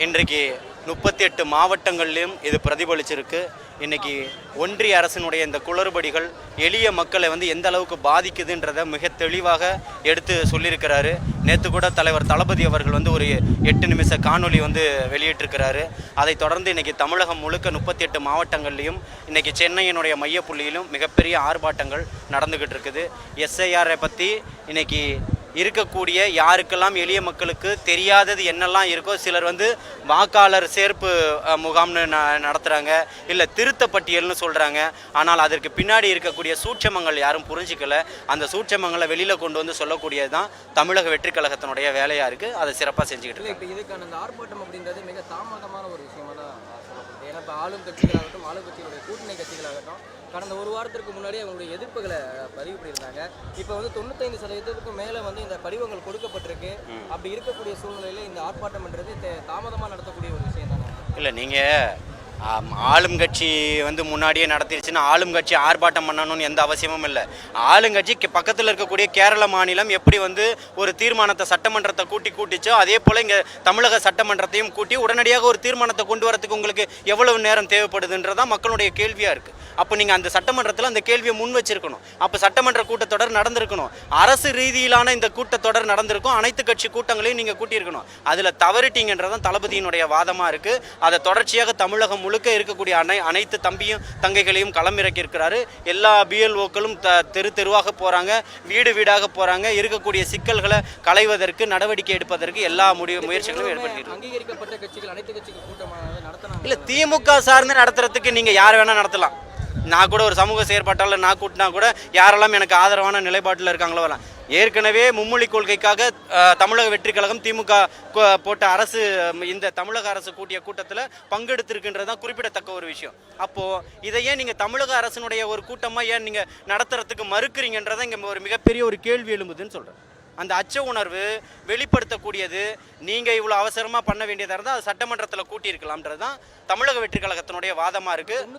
இன்றைக்கு 38 மாவட்டங்கள்லையும் இது பிரதிபலிச்சிருக்கு. இன்றைக்கி ஒன்றிய அரசினுடைய இந்த குளறுபடிகள் எளிய மக்களை எந்த அளவுக்கு பாதிக்குதுன்றதை மிக தெளிவாக எடுத்து சொல்லியிருக்கிறாரு. நேற்று கூட தலைவர் தளபதி அவர்கள் ஒரு 8 நிமிஷ காணொலி வெளியிட்டிருக்கிறாரு. அதை தொடர்ந்து இன்றைக்கி தமிழகம் முழுக்க 38 மாவட்டங்கள்லையும் இன்றைக்கி சென்னையினுடைய மையப்புள்ளியிலும் மிகப்பெரிய ஆர்ப்பாட்டங்கள் நடந்துக்கிட்டு இருக்குது. எஸ்ஐஆரை பற்றி இன்றைக்கி இருக்கக்கூடிய யாருக்கெல்லாம் எளிய மக்களுக்கு தெரியாதது என்னெல்லாம் இருக்கோ, சிலர் வாக்காளர் சேர்ப்பு முகாம்னு நடத்துகிறாங்க, இல்லை திருத்த பட்டியல்னு சொல்கிறாங்க. ஆனால் அதற்கு பின்னாடி இருக்கக்கூடிய சூட்சமங்கள் யாரும் புரிஞ்சிக்கல. அந்த சூட்சமங்களை வெளியில் கொண்டு சொல்லக்கூடியது தான் தமிழக வெற்றி கழகத்தினுடைய வேலையாக இருக்குது. அதை சிறப்பாக செஞ்சுக்கிட்டு இருக்கு. இப்போ இதுக்கான அந்த ஆர்ப்பாட்டம் அப்படின்றது மிக தாமதமான ஒரு விஷயமா தான் சொல்லப்படுது. ஏன்னா இப்போ ஆளும் கட்சிகளாகட்டும், ஆளுங்கட்சிகளுடைய கூட்டணி கட்சிகளாகட்டும் கடந்த ஒரு வாரத்திற்கு முன்னாடி அவங்களுடைய எதிர்ப்புகளை பதிவு பண்ணியிருந்தாங்க. இப்போ 95% மேலே இந்த படிவங்கள் கொடுக்கப்பட்டிருக்கு. அப்படி இருக்கக்கூடிய சூழ்நிலையில் இந்த ஆர்ப்பாட்டம்ன்றது தாமதமாக நடத்தக்கூடிய ஒரு விஷயம் தானே? இல்லை, நீங்கள் ஆளும் கட்சி முன்னாடியே நடத்திடுச்சுன்னா ஆளும் கட்சி ஆர்ப்பாட்டம் பண்ணணும்னு எந்த அவசியமும் இல்லை. ஆளுங்கட்சி பக்கத்தில் இருக்கக்கூடிய கேரள மாநிலம் எப்படி ஒரு தீர்மானத்தை சட்டமன்றத்தை கூட்டிச்சோ, அதே போல் இங்கே தமிழக சட்டமன்றத்தையும் கூட்டி உடனடியாக ஒரு தீர்மானத்தை கொண்டு வரதுக்கு உங்களுக்கு எவ்வளவு நேரம் தேவைப்படுதுன்றதான் மக்களுடைய கேள்வியாக இருக்குது. அப்போ நீங்கள் அந்த சட்டமன்றத்தில் அந்த கேள்வியை முன் வச்சிருக்கணும். அப்போ சட்டமன்ற கூட்டத்தொடர் நடந்திருக்கணும். அரசு ரீதியிலான இந்த கூட்டத்தொடர் நடந்திருக்கும். அனைத்து கட்சி கூட்டங்களையும் நீங்கள் கூட்டியிருக்கணும். அதில் தவறிட்டீங்கன்றதான் தளபதியினுடைய வாதமாக இருக்குது. அதை தொடர்ச்சியாக தமிழகம் முழுக்க இருக்கக்கூடிய அனைத்து தம்பியும் தங்கைகளையும் களமிறக்கி இருக்கிறாரு. எல்லா பிஎல்ஓக்களும் தெருவாக போகிறாங்க, வீடு வீடாக போகிறாங்க. இருக்கக்கூடிய சிக்கல்களை களைவதற்கு, நடவடிக்கை எடுப்பதற்கு எல்லா முயற்சிகளும் ஏற்படுத்தியிருக்கு. அங்கீகரிக்கப்பட்ட கட்சிகள் அனைத்து கட்சிகள் கூட்டமாக நடத்தலாம். இல்லை, திமுக சார்ந்து நடத்துறதுக்கு நீங்கள் யார் வேணால் நடத்தலாம். நான் கூட ஒரு சமூக செயற்பாட்டாளர் நான் கூட்டினா கூட யாரெல்லாம் எனக்கு ஆதரவான நிலைப்பாட்டில் இருக்காங்களோ வரலாம். ஏற்கனவே மும்மொழி கொள்கைக்காக தமிழக வெற்றி கழகம் திமுக போட்ட அரசு இந்த தமிழக அரசு கூட்டிய கூட்டத்தில் பங்கெடுத்திருக்கின்றது தான் குறிப்பிடத்தக்க ஒரு விஷயம். அப்போது இதை ஏன் நீங்கள் தமிழக அரசினுடைய ஒரு கூட்டமாக ஏன் நீங்கள் நடத்துறதுக்கு மறுக்கிறீங்கன்றதை இங்கே ஒரு மிகப்பெரிய ஒரு கேள்வி எழும்புதுன்னு சொல்கிறேன். அந்த அச்ச உணர்வு வெளிப்படுத்தக்கூடியது. நீங்கள் இவ்வளோ அவசரமாக பண்ண வேண்டியதாக இருந்தால் அது சட்டமன்றத்தில் கூட்டியிருக்கலாம்ன்றது தான் தமிழக வெற்றி கழகத்தினுடைய வாதமாக இருக்குது.